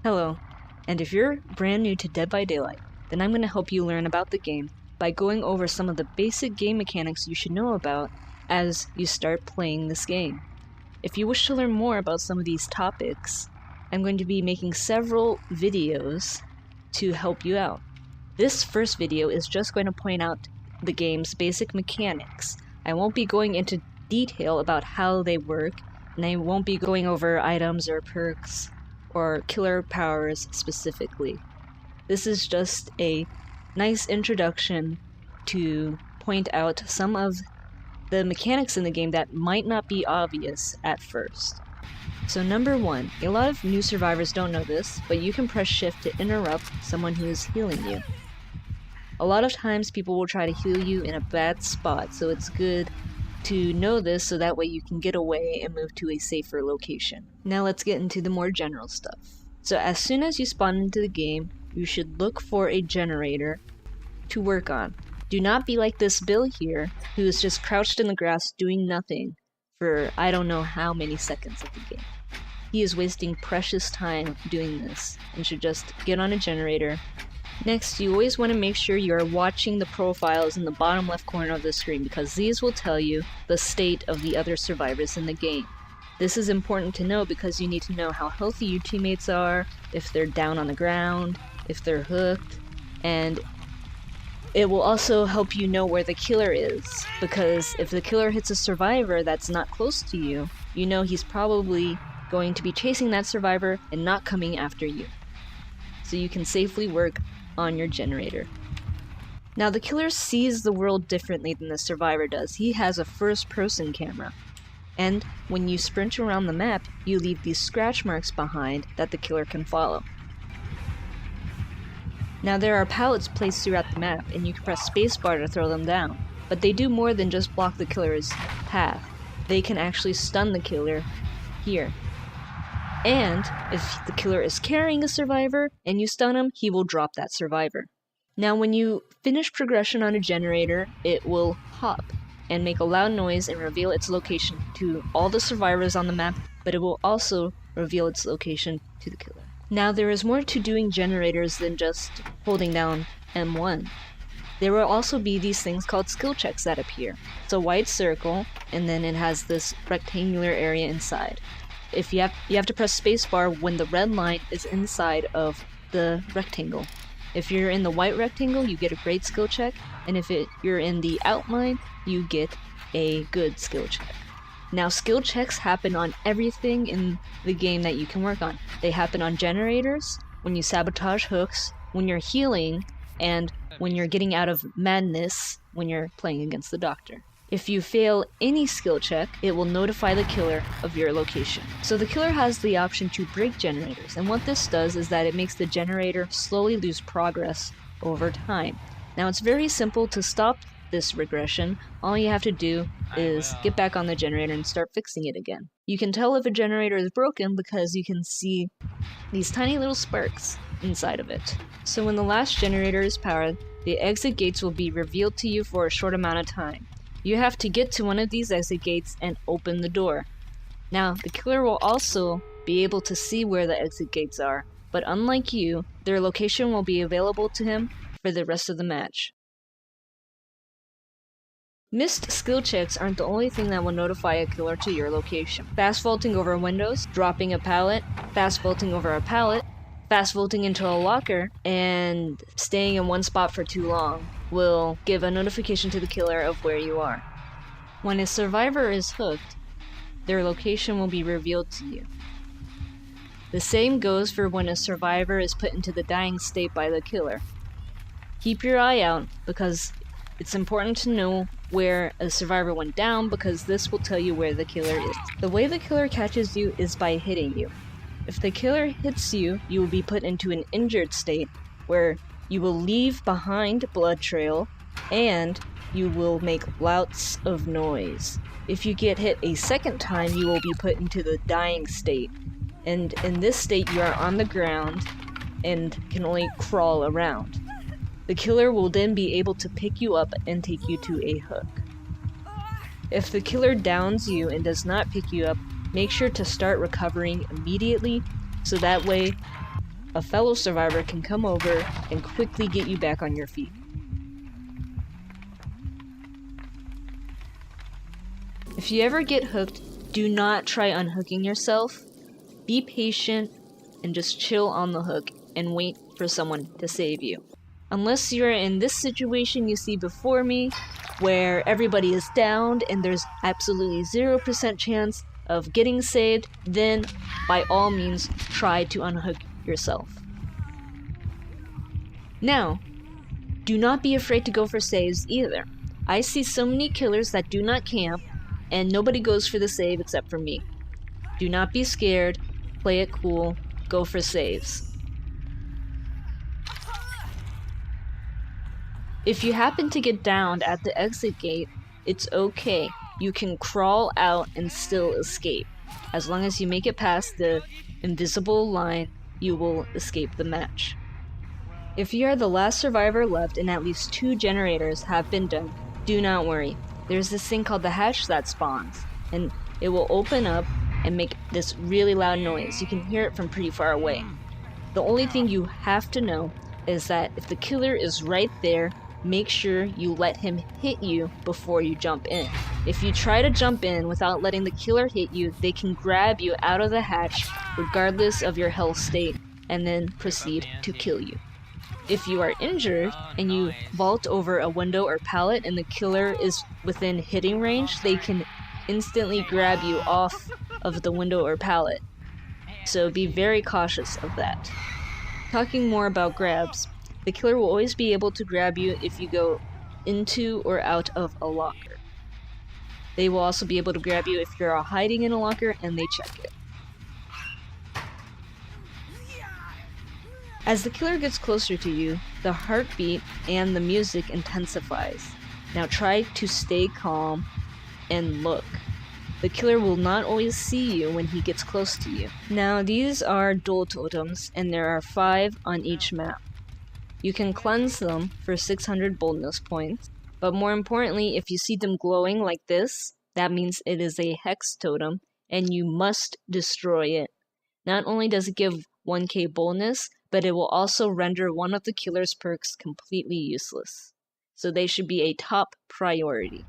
Hello, and if you're brand new to Dead by Daylight, then I'm going to help you learn about the game by going over some of the basic game mechanics you should know about as you start playing this game. If you wish to learn more about some of these topics, I'm going to be making several videos to help you out. This first video is just going to point out the game's basic mechanics. I won't be going into detail about how they work, and I won't be going over items or perks or killer powers specifically. This is just a nice introduction to point out some of the mechanics in the game that might not be obvious at first. So number 1, a lot of new survivors don't know this, but you can press shift to interrupt someone who is healing you. A lot of times people will try to heal you in a bad spot, so it's good to know this so that way you can get away and move to a safer location. Now let's get into the more general stuff. So as soon as you spawn into the game, you should look for a generator to work on. Do not be like this Bill here, who is just crouched in the grass doing nothing for I don't know how many seconds of the game. He is wasting precious time doing this and should just get on a generator. Next, you always want to make sure you are watching the profiles in the bottom left corner of the screen because these will tell you the state of the other survivors in the game. This is important to know because you need to know how healthy your teammates are, if they're down on the ground, if they're hooked, and it will also help you know where the killer is, because if the killer hits a survivor that's not close to you, you know he's probably going to be chasing that survivor and not coming after you. So you can safely work on your generator. Now the killer sees the world differently than the survivor does. He has a first-person camera, and when you sprint around the map, you leave these scratch marks behind that the killer can follow. Now there are pallets placed throughout the map, and you can press spacebar to throw them down, but they do more than just block the killer's path. They can actually stun the killer here. And if the killer is carrying a survivor and you stun him, he will drop that survivor. Now when you finish progression on a generator, it will hop and make a loud noise and reveal its location to all the survivors on the map, but it will also reveal its location to the killer. Now there is more to doing generators than just holding down M1. There will also be these things called skill checks that appear. It's a white circle, and then it has this rectangular area inside. If you have to press spacebar when the red line is inside of the rectangle. If you're in the white rectangle, you get a great skill check, and if you're in the outline, you get a good skill check. Now skill checks happen on everything in the game that you can work on. They happen on generators, when you sabotage hooks, when you're healing, and when you're getting out of madness when you're playing against the doctor. If you fail any skill check, it will notify the killer of your location. So the killer has the option to break generators, and what this does is that it makes the generator slowly lose progress over time. Now it's very simple to stop this regression. All you have to do is get back on the generator and start fixing it again. You can tell if a generator is broken because you can see these tiny little sparks inside of it. So when the last generator is powered, the exit gates will be revealed to you for a short amount of time. You have to get to one of these exit gates and open the door. Now, the killer will also be able to see where the exit gates are, but unlike you, their location will be available to him for the rest of the match. Missed skill checks aren't the only thing that will notify a killer to your location. Fast vaulting over windows, dropping a pallet, fast vaulting over a pallet, fast vaulting into a locker, and staying in one spot for too long will give a notification to the killer of where you are. When a survivor is hooked, their location will be revealed to you. The same goes for when a survivor is put into the dying state by the killer. Keep your eye out because it's important to know where a survivor went down because this will tell you where the killer is. The way the killer catches you is by hitting you. If the killer hits you, you will be put into an injured state where you will leave behind blood trail and you will make lots of noise. If you get hit a second time, you will be put into the dying state. And in this state, you are on the ground and can only crawl around. The killer will then be able to pick you up and take you to a hook. If the killer downs you and does not pick you up, make sure to start recovering immediately so that way a fellow survivor can come over and quickly get you back on your feet. If you ever get hooked, do not try unhooking yourself. Be patient and just chill on the hook and wait for someone to save you. Unless you're in this situation you see before me, where everybody is downed and there's absolutely 0% chance of getting saved, then by all means try to unhook yourself. Now, do not be afraid to go for saves either. I see so many killers that do not camp, and nobody goes for the save except for me. Do not be scared, play it cool, go for saves. If you happen to get downed at the exit gate, it's okay. You can crawl out and still escape. As long as you make it past the invisible line, you will escape the match. If you are the last survivor left and at least 2 generators have been done, do not worry. There's this thing called the hatch that spawns, and it will open up and make this really loud noise. You can hear it from pretty far away. The only thing you have to know is that if the killer is right there, make sure you let him hit you before you jump in. If you try to jump in without letting the killer hit you, they can grab you out of the hatch regardless of your health state and then proceed to kill you. If you are injured and you vault over a window or pallet and the killer is within hitting range, they can instantly grab you off of the window or pallet. So be very cautious of that. Talking more about grabs, the killer will always be able to grab you if you go into or out of a locker. They will also be able to grab you if you're hiding in a locker and they check it. As the killer gets closer to you, the heartbeat and the music intensifies. Now try to stay calm and look. The killer will not always see you when he gets close to you. Now these are dual totems and there are 5 on each map. You can cleanse them for 600 boldness points, but more importantly, if you see them glowing like this, that means it is a hex totem and you must destroy it. Not only does it give 1k boldness, but it will also render one of the killer's perks completely useless. So they should be a top priority.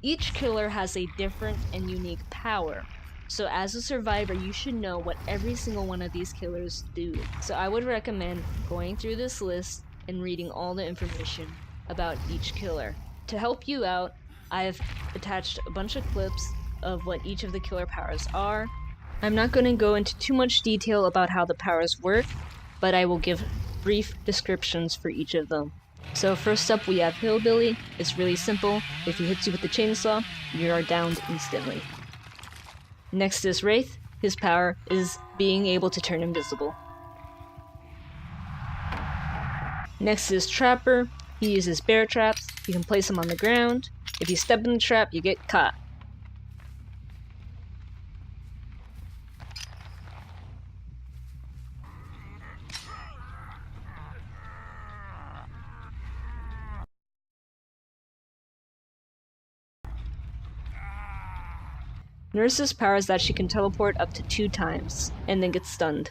Each killer has a different and unique power. So as a survivor, you should know what every single one of these killers do. So I would recommend going through this list and reading all the information about each killer. To help you out, I've attached a bunch of clips of what each of the killer powers are. I'm not going to go into too much detail about how the powers work, but I will give brief descriptions for each of them. So first up we have Hillbilly. It's really simple. If he hits you with the chainsaw, you are downed instantly. Next is Wraith. His power is being able to turn invisible. Next is Trapper. He uses bear traps. You can place them on the ground. If you step in the trap, you get caught. Nurse's power is that she can teleport up to 2 times, and then get stunned.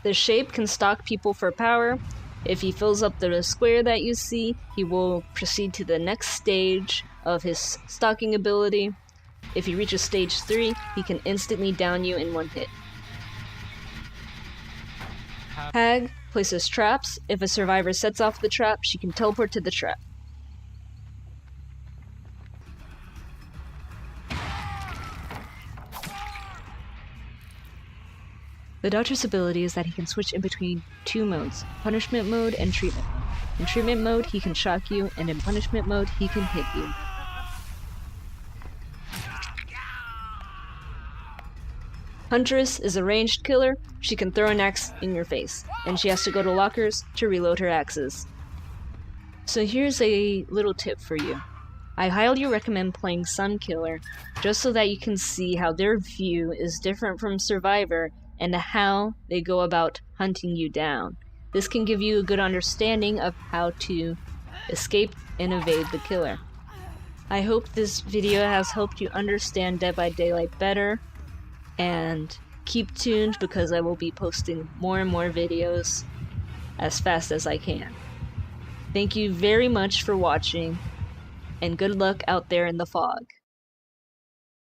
The Shape can stalk people for power. If he fills up the square that you see, he will proceed to the next stage of his stalking ability. If he reaches stage 3, he can instantly down you in 1 hit. Hag places traps. If a survivor sets off the trap, she can teleport to the trap. The Dodger's ability is that he can switch in between 2 modes, punishment mode and treatment. In treatment mode, he can shock you, and in punishment mode, he can hit you. Huntress is a ranged killer. She can throw an axe in your face, and she has to go to lockers to reload her axes. So here's a little tip for you. I highly recommend playing Sun Killer, just so that you can see how their view is different from Survivor and how they go about hunting you down. This can give you a good understanding of how to escape and evade the killer. I hope this video has helped you understand Dead by Daylight better, and keep tuned because I will be posting more and more videos as fast as I can. Thank you very much for watching, and good luck out there in the fog.